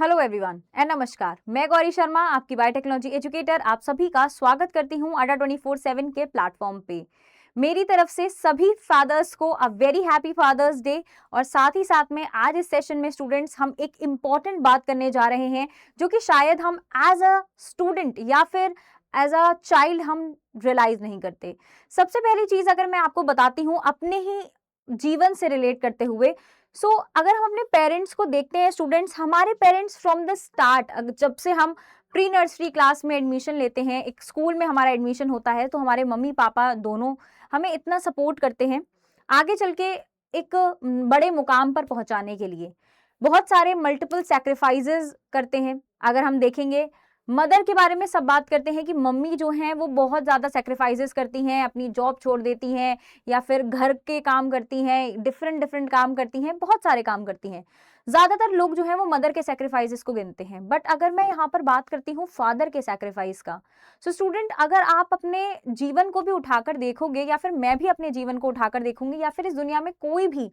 Hello everyone and नमस्कार। मैं गौरी शर्मा, आपकी बायोटेक्नोलॉजी एजुकेटर, आप सभी का स्वागत करती हूं अड्डा 24/7 के प्लेटफॉर्म पे। मेरी तरफ से सभी फादर्स को a very happy fathers day. और साथ ही साथ में आज इस सेशन में स्टूडेंट्स हम एक इम्पॉर्टेंट बात करने जा रहे हैं, जो कि शायद हम एज अ स्टूडेंट या फिर एज अ चाइल्ड हम रियलाइज नहीं करते। सबसे पहली चीज अगर मैं आपको बताती हूँ अपने ही जीवन से रिलेट करते हुए, अगर हम अपने पेरेंट्स को देखते हैं स्टूडेंट्स, हमारे पेरेंट्स फ्रॉम द स्टार्ट, जब से हम प्री नर्सरी क्लास में एडमिशन लेते हैं, एक स्कूल में हमारा एडमिशन होता है, तो हमारे मम्मी पापा दोनों हमें इतना सपोर्ट करते हैं आगे चल के एक बड़े मुकाम पर पहुंचाने के लिए। बहुत सारे मल्टीपल सैक्रिफाइसेस करते हैं। अगर हम देखेंगे मदर के बारे में सब बात करते हैं कि मम्मी जो हैं वो बहुत ज़्यादा सैक्रिफाइसेस करती हैं, अपनी जॉब छोड़ देती हैं या फिर घर के काम करती हैं, डिफरेंट डिफरेंट काम करती हैं, बहुत सारे काम करती हैं। ज़्यादातर लोग जो हैं वो मदर के सैक्रिफाइसेस को गिनते हैं, बट अगर मैं यहाँ पर बात करती हूँ फादर के सैक्रिफाइस का, स्टूडेंट अगर आप अपने जीवन को भी उठाकर देखोगे या फिर मैं भी अपने जीवन को उठाकर देखूंगी या फिर इस दुनिया में कोई भी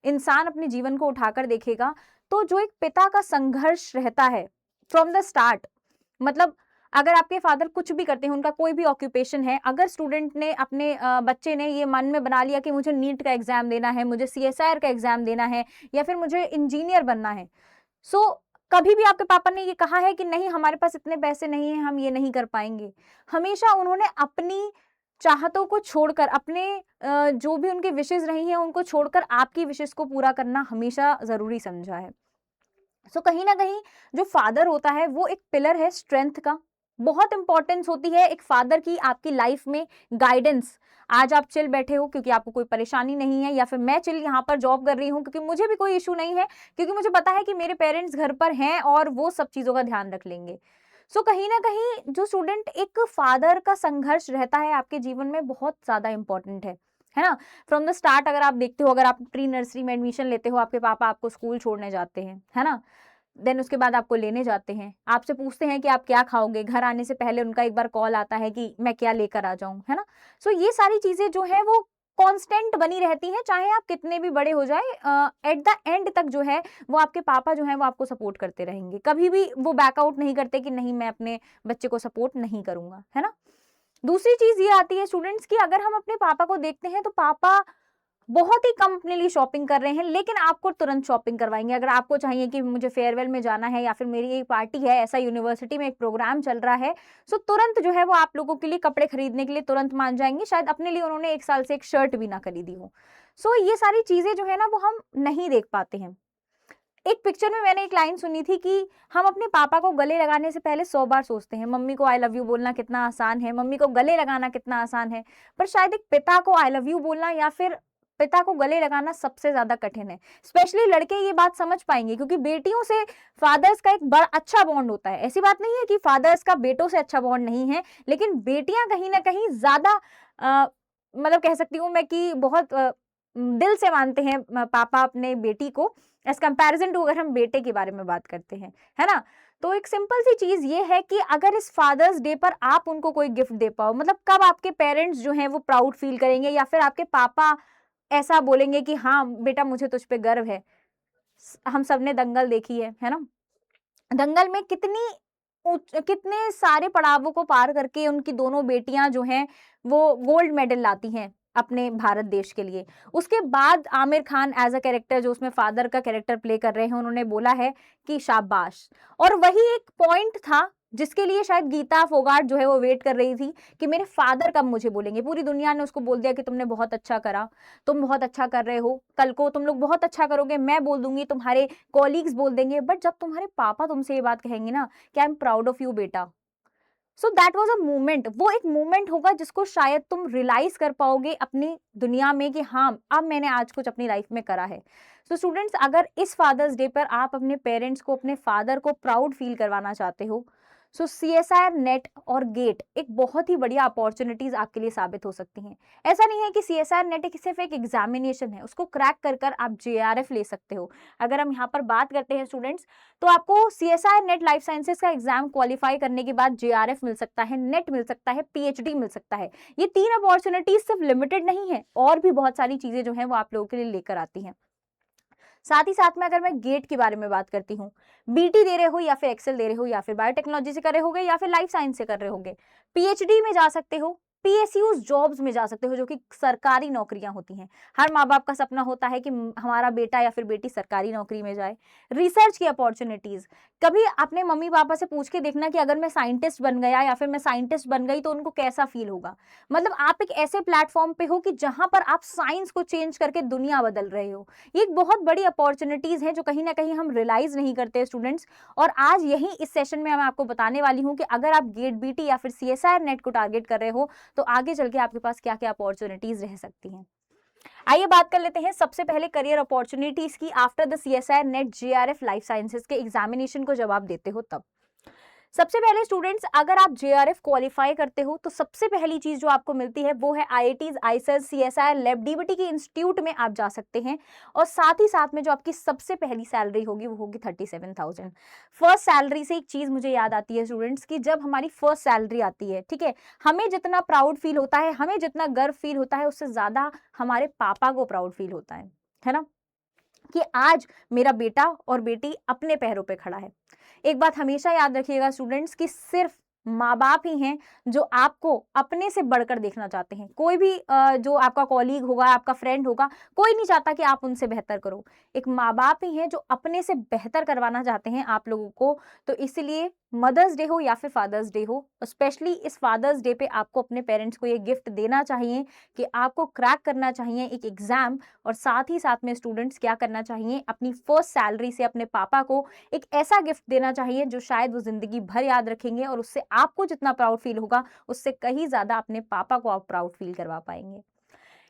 इंसान अपने जीवन को उठाकर देखेगा, तो जो एक पिता का संघर्ष रहता है फ्रॉम द स्टार्ट, मतलब अगर आपके फादर कुछ भी करते हैं, उनका कोई भी ऑक्यूपेशन है, अगर स्टूडेंट ने अपने बच्चे ने ये मन में बना लिया कि मुझे नीट का एग्जाम देना है, मुझे सीएसआईआर का एग्जाम देना है या फिर मुझे इंजीनियर बनना है, सो कभी भी आपके पापा ने ये कहा है कि नहीं हमारे पास इतने पैसे नहीं है, हम ये नहीं कर पाएंगे। हमेशा उन्होंने अपनी चाहतों को छोड़कर, अपने जो भी उनकी विशेष रही हैं उनको छोड़कर आपकी विशेष को पूरा करना हमेशा जरूरी समझा है। कहीं ना कहीं जो फादर होता है वो एक पिलर है स्ट्रेंथ का। बहुत इंपॉर्टेंस होती है एक फादर की आपकी लाइफ में, गाइडेंस। आज आप चिल बैठे हो क्योंकि आपको कोई परेशानी नहीं है, या फिर मैं चिल यहाँ पर जॉब कर रही हूँ क्योंकि मुझे भी कोई इशू नहीं है, क्योंकि मुझे पता है कि मेरे पेरेंट्स घर पर हैं और वो सब चीजों का ध्यान रख लेंगे। कहीं ना कहीं जो स्टूडेंट एक फादर का संघर्ष रहता है आपके जीवन में बहुत ज्यादा इंपॉर्टेंट है ना। फ्रॉम द स्टार्ट अगर आप देखते हो, अगर आप प्री नर्सरी में एडमिशन लेते हो, आपके पापा आपको स्कूल छोड़ने जाते हैं, है ना। देन उसके बाद आपको लेने जाते हैं, आपसे पूछते हैं कि आप क्या खाओगे, घर आने से पहले उनका एक बार कॉल आता है कि मैं क्या लेकर आ जाऊं, है ना। ये सारी चीजें जो है वो कांस्टेंट बनी रहती हैं, चाहे आप कितने भी बड़े हो जाए, एट द एंड तक जो है वो आपके पापा जो है वो आपको सपोर्ट करते रहेंगे। कभी भी वो बैकआउट नहीं करते कि नहीं मैं अपने बच्चे को सपोर्ट नहीं करूंगा, है ना। दूसरी चीज ये आती है स्टूडेंट्स की, अगर हम अपने पापा को देखते हैं तो पापा बहुत ही कम अपने लिए शॉपिंग कर रहे हैं, लेकिन आपको तुरंत शॉपिंग करवाएंगे। अगर आपको चाहिए कि मुझे फेयरवेल में जाना है या फिर मेरी एक पार्टी है, ऐसा यूनिवर्सिटी में एक प्रोग्राम चल रहा है, तुरंत जो है वो आप लोगों के लिए कपड़े खरीदने के लिए तुरंत मान जाएंगे, शायद अपने लिए उन्होंने एक साल से एक शर्ट भी ना खरीदी हो। ये सारी चीजें जो है ना वो हम नहीं देख पाते हैं। एक पिक्चर में मैंने एक लाइन सुनी थी कि हम अपने पापा को गले लगाने से पहले 100 बार सोचते हैं। मम्मी को आई लव यू बोलना कितना आसान है, मम्मी को गले लगाना कितना आसान है, पर शायद एक पिता को आई लव यू बोलना या फिर पिता को गले लगाना सबसे ज्यादा कठिन है। स्पेशली लड़के ये बात समझ पाएंगे क्योंकि बेटियों से फादर्स का एक बड़ा अच्छा बॉन्ड होता है। ऐसी बात नहीं है कि फादर्स का बेटों से अच्छा बॉन्ड नहीं है, लेकिन बेटियां कहीं ना कहीं ज्यादा मतलब कह सकती हूँ मैं कि बहुत दिल से मानते हैं पापा अपने बेटी को, एज कंपैरिजन टू अगर हम बेटे के बारे में बात करते हैं, है ना। एक सिंपल सी चीज ये है कि अगर इस फादर्स डे पर आप उनको कोई गिफ्ट दे पाओ, मतलब कब आपके पेरेंट्स जो हैं वो प्राउड फील करेंगे या फिर आपके पापा ऐसा बोलेंगे कि हाँ बेटा मुझे तुझ पे गर्व है। हम सबने दंगल देखी है ना। दंगल में कितने सारे पड़ावों को पार करके उनकी दोनों बेटियां जो हैं वो गोल्ड मेडल लाती हैं अपने भारत देश के लिए। उसके बाद Aamir Khan as a character, जो उसमें फादर का कैरेक्टर प्ले कर रहे हैं, उन्होंने बोला है कि शाबाश। और वही एक पॉइंट था जिसके लिए शायद गीता फोगाट जो है वो वेट कर रही थी कि मेरे फादर कब मुझे बोलेंगे। पूरी दुनिया ने उसको बोल दिया कि तुमने बहुत अच्छा करा, तुम बहुत अच्छा कर रहे हो, कल को तुम लोग बहुत अच्छा करोगे, मैं बोल दूंगी, तुम्हारे कॉलीग्स बोल देंगे, बट जब तुम्हारे पापा तुमसे ये बात कहेंगे ना कि I am proud of you बेटा, दैट वॉज अ मूवमेंट। वो एक मूवमेंट होगा जिसको शायद तुम रियलाइज कर पाओगे अपनी दुनिया में कि हाँ अब मैंने आज कुछ अपनी लाइफ में करा है। स्टूडेंट्स अगर इस फादर्स डे पर आप अपने पेरेंट्स को, अपने फादर को प्राउड फील करवाना चाहते हो, सीएसआईआर नेट और गेट एक बहुत ही बढ़िया अपॉर्चुनिटीज आपके लिए साबित हो सकती हैं। ऐसा नहीं है कि सीएसआईआर नेट एक सिर्फ एक एग्जामिनेशन है, उसको क्रैक कर आप जेआरएफ ले सकते हो। अगर हम यहाँ पर बात करते हैं स्टूडेंट्स, तो आपको सीएसआईआर नेट लाइफ साइंसेज का एग्जाम क्वालिफाई करने के बाद जेआरएफ मिल सकता है, नेट मिल सकता है, पीएचडी मिल सकता है। ये 3 अपॉर्चुनिटीज सिर्फ लिमिटेड नहीं है, और भी बहुत सारी चीजें जो है वो आप लोगों के लिए लेकर आती हैं। साथ ही साथ में अगर मैं गेट के बारे में बात करती हूँ, बीटी दे रहे हो या फिर एक्सेल दे रहे हो या फिर बायोटेक्नोलॉजी से कर रहे होगे या फिर लाइफ साइंस से कर रहे होगे, पीएचडी में जा सकते हो, पीएसयूज जॉब्स में जा सकते हो जो कि सरकारी नौकरियां होती हैं। हर माँ बाप का सपना होता है कि हमारा बेटा या फिर बेटी सरकारी नौकरी में जाए। रिसर्च की अपॉर्चुनिटीज, कभी अपने मम्मी पापा से पूछ के देखना कि अगर मैं साइंटिस्ट बन गया या फिर मैं साइंटिस्ट बन गई तो उनको कैसा फील होगा। मतलब आप एक ऐसे प्लेटफॉर्म पे हो कि जहां पर आप साइंस को चेंज करके दुनिया बदल रहे हो। ये एक बहुत बड़ी अपॉर्चुनिटीज है जो कहीं ना कहीं हम रियलाइज नहीं करते स्टूडेंट्स। और आज यही इस सेशन में मैं आपको बताने वाली हूँ कि अगर आप गेट बीटी या फिर सीएसआईआर नेट को टारगेट कर रहे हो तो आगे चल के आपके पास क्या क्या अपॉर्चुनिटीज रह सकती हैं। आइए बात कर लेते हैं सबसे पहले करियर अपॉर्चुनिटीज की after the CSIR net JRF life sciences के एग्जामिनेशन को जब आप देते हो तब। सबसे पहले स्टूडेंट्स, अगर आप जेआरएफ क्वालिफाई करते हो तो सबसे पहली चीज जो आपको मिलती है वो है आईआईटीज, आईसेस, सीएसआईआर लैब, डीबीटी के इंस्टीट्यूट में आप जा सकते हैं। और साथ ही साथ में जो आपकी सबसे पहली सैलरी होगी वो होगी 37,000। फर्स्ट सैलरी से एक चीज मुझे याद आती है स्टूडेंट्स की, जब हमारी फर्स्ट सैलरी आती है, ठीक है, हमें जितना प्राउड फील होता है, हमें जितना गर्व फील होता है, उससे ज्यादा हमारे पापा को प्राउड फील होता है ना, कि आज मेरा बेटा और बेटी अपने पैरों पे खड़ा है। एक बात हमेशा याद रखिएगा स्टूडेंट्स कि सिर्फ माँ बाप ही हैं जो आपको अपने से बढ़कर देखना चाहते हैं। कोई भी जो आपका कॉलीग होगा, आपका फ्रेंड होगा, कोई नहीं चाहता कि आप उनसे बेहतर करो। एक माँ बाप ही हैं जो अपने से बेहतर करवाना चाहते हैं आप लोगों को। तो इसलिए मदर्स डे हो या फिर फादर्स डे हो, स्पेशली इस फादर्स डे पे आपको अपने पेरेंट्स को ये गिफ्ट देना चाहिए कि आपको क्रैक करना चाहिए एक एग्जाम। और साथ ही साथ में स्टूडेंट्स क्या करना चाहिए, अपनी फर्स्ट सैलरी से अपने पापा को एक ऐसा गिफ्ट देना चाहिए जो शायद वो जिंदगी भर याद रखेंगे और उससे आपको जितना प्राउड फील होगा उससे कहीं ज्यादा अपने पापा को आप प्राउड फील करवा पाएंगे।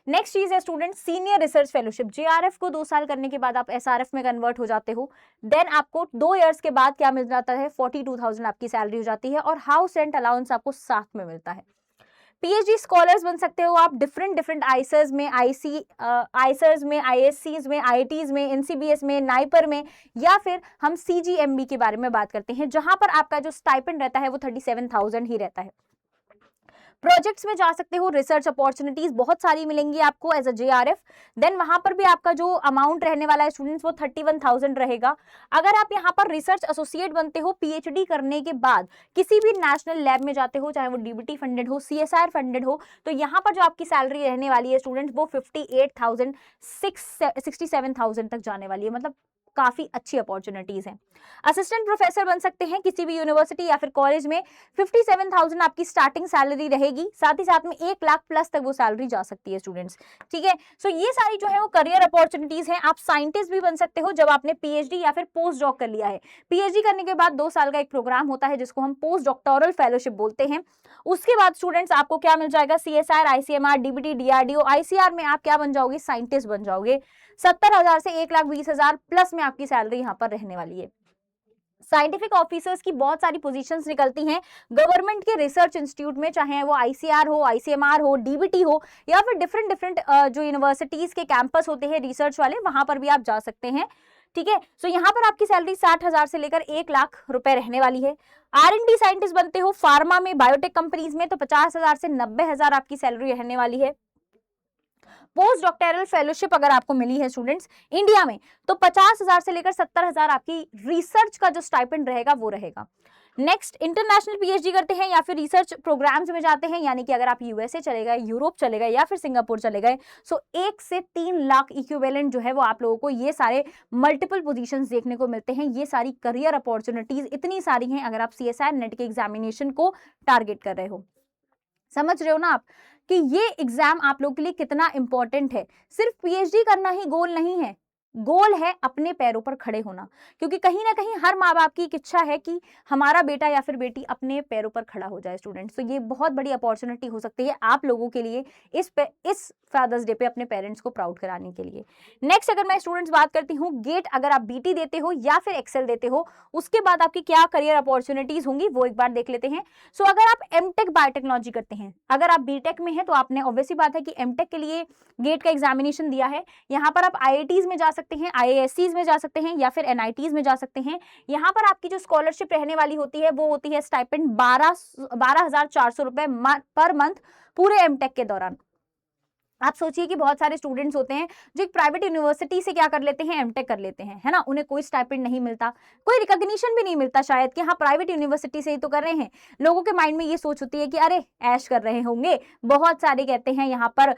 नेक्स्ट चीज है student, senior research fellowship. JRF को 2 साल करने के बाद आप एसआरएफ में कन्वर्ट हो जाते हो। देन आपको 2 इयर्स के बाद क्या मिल जाता है, 42,000 आपकी सैलरी हो जाती है और हाउस रेंट अलाउंस आपको साथ में मिलता है। पीएचडी स्कॉलर्स बन सकते हो आप डिफरेंट आईसर्स में, आईसर्स में, आईएससीज में, आईआईटीज में, एनसीबीएस में, नाइपर में, या फिर हम सीजीएमबी के बारे में बात करते हैं जहां पर आपका जो स्टाइपेंड रहता है वो 37,000 ही रहता है। प्रोजेक्ट्स में जा सकते हो, रिसर्च अपॉर्चुनिटीज बहुत सारी मिलेंगी आपको एज अ जेआरएफ। देन वहां पर भी आपका जो अमाउंट रहने वाला है स्टूडेंट्स वो 31,000 रहेगा। अगर आप यहाँ पर रिसर्च एसोसिएट बनते हो पीएचडी करने के बाद, किसी भी नेशनल लैब में जाते हो, चाहे वो डीबीटी फंडेड हो, सीएसआईआर फंडेड हो, तो यहाँ पर जो आपकी सैलरी रहने वाली है स्टूडेंट्स वो 68,000 तक जाने वाली है। मतलब काफी अच्छी अपॉर्चुनिटीज हैं। असिस्टेंट प्रोफेसर बन सकते हैं किसी भी यूनिवर्सिटी या फिर कॉलेज में, 57,000 आपकी स्टार्टिंग सैलरी रहेगी। साथ ही साथ में 1 लाख प्लस तक वो सैलरी जा सकती है स्टूडेंट्स, ठीक है। सो ये सारी जो है वो करियर अपॉर्चुनिटीज हैं। आप साइंटिस्ट भी बन सकते हो जब आपने पीएचडी या फिर पोस्ट डॉक कर लिया है। पीएचडी करने के बाद 2 साल का एक प्रोग्राम होता है जिसको हम पोस्ट डॉक्टोरल फेलोशिप बोलते हैं। उसके बाद स्टूडेंट्स आपको क्या मिल जाएगा, CSIR, ICMR, DBT, DRDO, ICR में आप क्या बन जाओगे, साइंटिस्ट बन जाओगे। 70,000 से 1,20,000 प्लस में आपकी सैलरी यहाँ पर रहने वाली है। साइंटिफिक ऑफिसर्स की बहुत सारी पोजीशंस निकलती हैं गवर्नमेंट के रिसर्च इंस्टीट्यूट में, चाहे वो आईसीआर हो, आईसीएमआर हो, डीबीटी हो, या फिर डिफरेंट जो यूनिवर्सिटीज के कैंपस होते हैं रिसर्च वाले, वहां पर भी आप जा सकते हैं, ठीक है। सो यहाँ पर आपकी सैलरी 60,000 से लेकर 1 लाख रुपए रहने वाली है। R&D साइंटिस्ट बनते हो फार्मा में, बायोटेक कंपनीज में, तो 50,000 से 90,000 आपकी सैलरी रहने वाली है। पोस्ट डॉक्टोरल फेलोशिप अगर आपको मिली है स्टूडेंट्स इंडिया में, तो 50,000 से लेकर 70,000 आपकी रिसर्च का जो स्टाइपेंड रहेगा वो रहेगा। नेक्स्ट, इंटरनेशनल पीएचडी करते हैं या फिर रिसर्च प्रोग्राम्स में जाते हैं, यानी कि अगर आप यूएसए चले गए, यूरोप चले गए या फिर सिंगापुर चले गए, सो 1 से 3 लाख इक्विवेलेंट जो है वो आप लोगों को ये सारे मल्टीपल पोजीशंस देखने को मिलते हैं। ये सारी करियर अपॉर्चुनिटीज इतनी सारी हैं अगर आप सीएसआईआर नेट के एग्जामिनेशन को टारगेट कर रहे हो। समझ रहे हो ना आप कि ये एग्जाम आप लोगों के लिए कितना इंपॉर्टेंट है। सिर्फ पीएचडी करना ही गोल नहीं है, गोल है अपने पैरों पर खड़े होना। क्योंकि कहीं ना कहीं हर माँ बाप की एक इच्छा है कि हमारा बेटा या फिर बेटी अपने पैरों पर खड़ा हो जाए स्टूडेंट्स। तो ये बहुत बड़ी अपॉर्चुनिटी हो सकती है आप लोगों के लिए इस फादर्स डे पे अपने पेरेंट्स को प्राउड कराने के लिए। नेक्स्ट, अगर मैं स्टूडेंट्स बात करती हूँ गेट, अगर आप बीटी देते हो या फिर एक्सेल देते हो, उसके बाद आपकी क्या करियर अपॉर्चुनिटीज होंगी वो एक बार देख लेते हैं। सो अगर आप एमटेक बायोटेक्नोलॉजी करते हैं, अगर आप बीटेक में हैं तो आपने ऑब्वियसली बात है कि एमटेक के लिए गेट का एग्जामिनेशन दिया है। यहाँ पर आप आईआईटीज में जा सकते हैं, आईआईएससीज में जा सकते हैं या फिर एनआईटीज में जा सकते हैं। यहाँ पर आपकी जो स्कॉलरशिप रहने वाली होती है वो होती है स्टाइपेंड 12,400 रुपए पर मंथ पूरे एमटेक के दौरान। आप सोचिए कि बहुत सारे स्टूडेंट्स होते हैं जो एक प्राइवेट यूनिवर्सिटी से क्या कर लेते हैं, एमटेक कर लेते हैं, है ना, उन्हें कोई स्टाइपेंड नहीं मिलता, कोई रिकॉग्निशन भी नहीं मिलता शायद कि हाँ प्राइवेट यूनिवर्सिटी से ही तो कर रहे हैं। लोगों के माइंड में ये सोच होती है कि अरे ऐश कर रहे होंगे, बहुत सारे कहते हैं यहाँ पर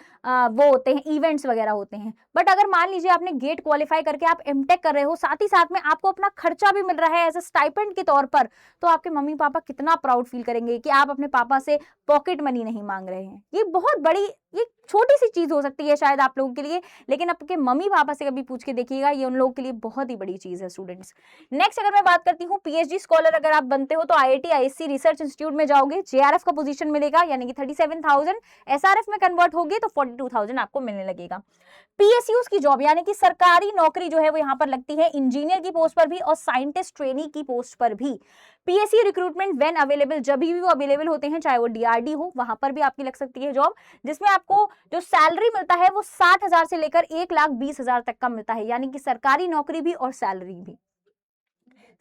वो होते हैं, इवेंट्स वगैरह होते हैं। बट अगर मान लीजिए आपने गेट क्वालिफाई करके आप एमटेक कर रहे हो, साथ ही साथ में आपको अपना खर्चा भी मिल रहा है एज अ स्टाइपेंड के तौर पर, तो आपके मम्मी पापा कितना प्राउड फील करेंगे कि आप अपने पापा से पॉकेट मनी नहीं मांग रहे हैं। ये बहुत बड़ी, ये छोटी सी चीज हो सकती है शायद आप लोगों के लिए, लेकिन आपके मम्मी पापा से कभी पूछ के देखिएगा, ये उन लोगों के लिए बहुत ही बड़ी चीज है स्टूडेंट्स। नेक्स्ट अगर मैं बात करती हूँ, पीएचडी स्कॉलर अगर आप बनते हो तो आईआईटी आईएससी रिसर्च इंस्टीट्यूट में जाओगे, जेआरएफ का पोजीशन मिलेगा, यानी कि 37,000, एसआरएफ में कन्वर्ट होगी तो 42,000 आपको मिलने लगेगा। पीएसयूज की जॉब यानी कि सरकारी नौकरी जो है वो यहाँ पर लगती है इंजीनियर की पोस्ट पर भी और साइंटिस्ट ट्रेनी की पोस्ट पर भी। पीएसयू रिक्रूटमेंट व्हेन अवेलेबल, जब भी वो अवेलेबल होते हैं, चाहे वो डीआरडी हो, वहां पर भी आपकी लग सकती है जॉब, जिसमें आपको जो सैलरी मिलता है वो 60,000 से लेकर 1,20,000 तक का मिलता है, यानी कि सरकारी नौकरी भी और सैलरी भी।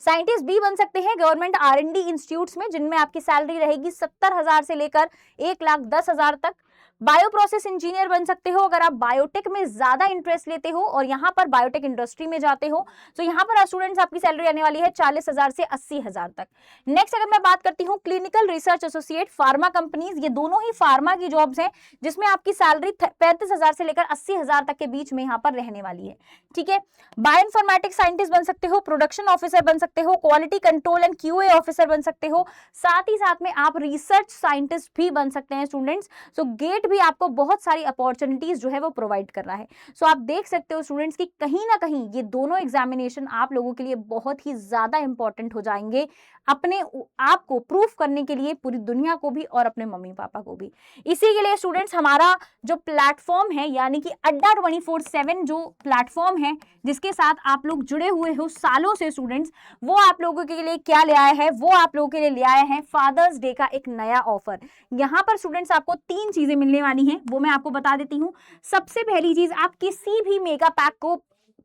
साइंटिस्ट भी बन सकते हैं गवर्नमेंट आर&डी इंस्टीट्यूट्स में, जिनमें आपकी सैलरी रहेगी 70,000 से लेकर 1,10,000 तक। बायो प्रोसेस इंजीनियर बन सकते हो अगर आप बायोटेक में ज्यादा इंटरेस्ट लेते हो और यहाँ पर बायोटेक इंडस्ट्री में जाते हो, तो यहाँ पर स्टूडेंट्स आपकी सैलरी आने वाली है 40,000 से 80,000 तक। नेक्स्ट अगर मैं बात करती हूँ clinical research associate, pharma companies, ये दोनों ही फार्मा की जॉब्स हैं, जिसमें आपकी सैलरी 35,000 से लेकर 80,000 तक के बीच में यहाँ पर रहने वाली है। ठीक है, बायोइन्फॉर्मेटिक्स साइंटिस्ट बन सकते हो, प्रोडक्शन ऑफिसर बन सकते हो, quality control and QA officer बन सकते हो, साथ ही साथ में आप रिसर्च साइंटिस्ट भी बन सकते हैं स्टूडेंट्स। सो गेट भी आपको बहुत सारी अपॉर्चुनिटीज जो है वो प्रोवाइड कर रहा है। सो आप देख सकते हो स्टूडेंट्स कि कहीं ना कहीं ये दोनों एग्जामिनेशन आप लोगों के लिए बहुत ही ज्यादा इंपॉर्टेंट हो जाएंगे, अपने आप को प्रूफ करने के लिए, पूरी दुनिया को भी और अपने मम्मी पापा को भी। इसी के लिए स्टूडेंट्स हमारा जो प्लेटफॉर्म है, यानी कि अड्डा 24/7 जो प्लेटफॉर्म है जिसके साथ आप लोग जुड़े हुए हो सालों से स्टूडेंट्स, वो आप लोगों के लिए क्या ले आया है, वो आप लोगों के लिए ले आया है फादर्स डे का एक नया ऑफर। यहाँ पर स्टूडेंट्स आपको 3 चीजें मिलने वाली हैं, वो मैं आपको बता देती हूँ। सबसे पहली चीज, आप किसी भी मेगा पैक को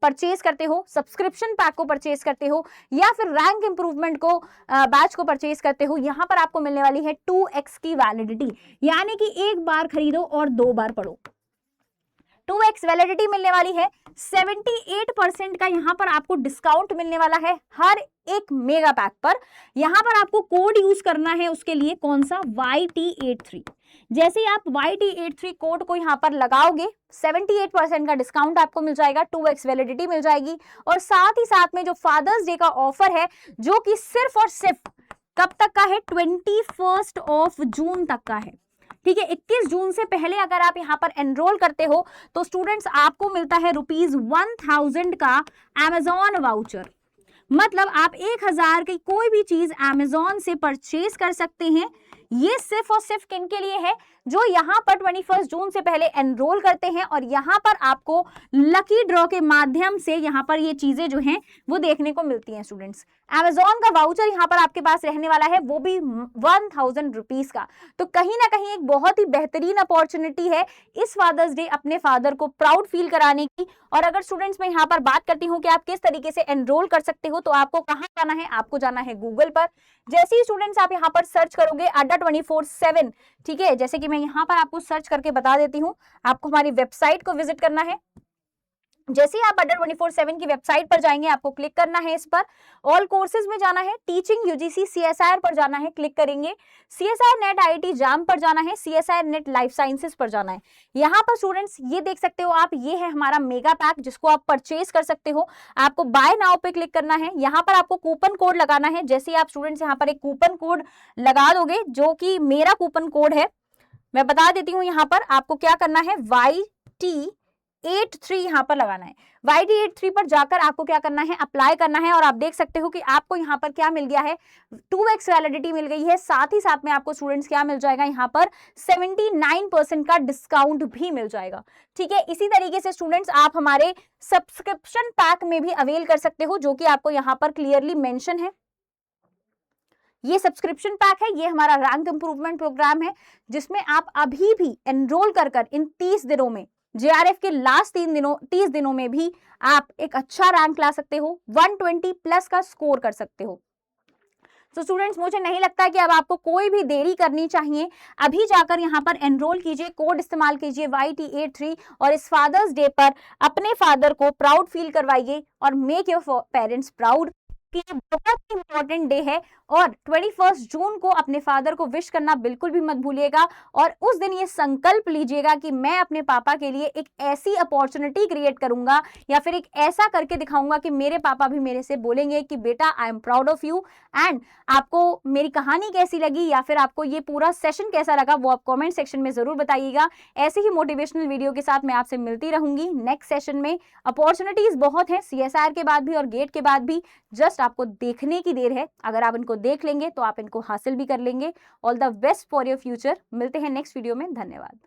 परचेज करते हो, सब्सक्रिप्शन पैक को परचेज करते हो या फिर रैंक इंप्रूवमेंट को बैच को परचेज करते हो, यहाँ पर आपको मिलने वाली है 2x की वैलिडिटी, यानी कि एक बार खरीदो और 2 बार पढ़ो। 2x वैलिडिटी मिलने वाली है। 78% का यहाँ पर आपको डिस्काउंट मिलने वाला है हर एक मेगा पैक पर। यहाँ पर आपको कोड यूज करना है, उसके लिए कौन सा, YT83। जैसे ही आप YT83 कोड को यहाँ पर लगाओगे, 78% का डिस्काउंट आपको मिल जाएगा, 2x वैलिडिटी मिल जाएगी, और साथ ही साथ में जो फादर्स डे का ऑफर है, जो कि सिर्फ और सिर्फ कब तक का है, 21 जून तक का है। ठीक है, 21 जून से पहले अगर आप यहाँ पर एनरोल करते हो तो स्टूडेंट्स आपको मिलता है ₹1000 का अमेजॉन वाउचर। मतलब आप 1000 की कोई भी चीज अमेजॉन से परचेज कर सकते हैं। ये सिर्फ और सिर्फ किन के लिए है, जो यहाँ पर 21 जून से पहले एनरोल करते हैं, और यहाँ पर आपको लकी ड्रॉ के माध्यम से यहाँ पर ये चीजें जो हैं वो देखने को मिलती हैं स्टूडेंट्स। अमेजॉन का वाउचर यहाँ पर आपके पास रहने वाला है, वो भी 1000 रुपीज का। तो कहीं ना कहीं एक बहुत ही बेहतरीन अपॉर्चुनिटी है इस फादर्स डे अपने फादर को प्राउड फील कराने की। और अगर स्टूडेंट्स मैं यहाँ पर बात करती हूँ कि आप किस तरीके से एनरोल कर सकते हो, तो आपको कहाँ जाना है, आपको जाना है गूगल पर। जैसे ही स्टूडेंट्स आप यहाँ पर सर्च करोगे अड्डा 24/7, ठीक है, जैसे कि मैं यहाँ पर आपको सर्च करके बता देती हूँ, आपको हमारी वेबसाइट को विजिट करना है। जैसे ही आप अड्डा 24/7 की वेबसाइट पर जाएंगे, आपको क्लिक करना है इस पर, ऑल कोर्सेज में जाना है, टीचिंग यूजीसी सीएसआईआर पर जाना है, क्लिक करेंगे, सीएसआईआर नेट आईआईटी जाम पर जाना है, सीएसआईआर नेट लाइफ साइंसेज पर जाना है। यहाँ पर स्टूडेंट्स ये देख सकते हो आप, ये है हमारा मेगा पैक जिसको आप परचेज कर सकते हो। आपको बाय नाउ पे क्लिक करना है, यहाँ पर आपको कूपन कोड लगाना है। जैसे ही आप स्टूडेंट्स यहाँ पर एक कूपन कोड लगा दोगे, जो कि मेरा कूपन कोड है, मैं बता देती हूँ, यहाँ पर आपको क्या करना है, YT83 यहाँ पर लगाना है। YT83 पर जाकर आपको क्या करना है, अप्लाई करना है, और आप देख सकते हो कि आपको यहाँ पर क्या मिल गया है, 2x वैलिडिटी मिल गई है। साथ ही साथ में आपको स्टूडेंट्स क्या मिल जाएगा, यहाँ पर 79% का डिस्काउंट भी मिल जाएगा। ठीक है, इसी तरीके से स्टूडेंट्स आप हमारे सब्सक्रिप्शन पैक में भी अवेल कर सकते हो, जो कि आपको यहाँ पर क्लियरली मेंशन है। ये सब्सक्रिप्शन पैक है, ये हमारा रैंक इंप्रूवमेंट प्रोग्राम है, जिसमें आप अभी भी एनरोल कर इन 30 दिनों में, जेआरएफ के लास्ट 30 दिनों में भी आप एक अच्छा रैंक ला सकते हो, 120 प्लस का स्कोर कर सकते हो। सो स्टूडेंट्स, मुझे नहीं लगता कि अब आपको कोई भी देरी करनी चाहिए। अभी जाकर यहाँ पर एनरोल कीजिए, कोड इस्तेमाल कीजिए YT83 और इस फादर्स डे पर अपने फादर को प्राउड फील करवाइए और मेक योर पेरेंट्स प्राउड कि ये बहुत ही इंपॉर्टेंट डे है। और 21 जून को अपने फादर को विश करना बिल्कुल भी मत भूलिएगा और उस दिन ये संकल्प लीजिएगा कि मैं अपने पापा के लिए एक ऐसी अपॉर्चुनिटी क्रिएट करूंगा या फिर एक ऐसा करके दिखाऊंगा कि मेरे पापा भी मेरे से बोलेंगे कि बेटा I am proud of you. And आपको मेरी कहानी कैसी लगी या फिर आपको ये पूरा सेशन कैसा लगा वो आप कमेंट सेक्शन में जरूर बताइएगा। ऐसे ही मोटिवेशनल वीडियो के साथ मैं आपसे मिलती रहूंगी नेक्स्ट सेशन में। अपॉर्चुनिटीज बहुत हैं CSIR के बाद भी और गेट के बाद भी, जस्ट आपको देखने की देर है। अगर आप इनको देख लेंगे तो आप इनको हासिल भी कर लेंगे। All the best for your future. मिलते हैं नेक्स्ट वीडियो में। धन्यवाद।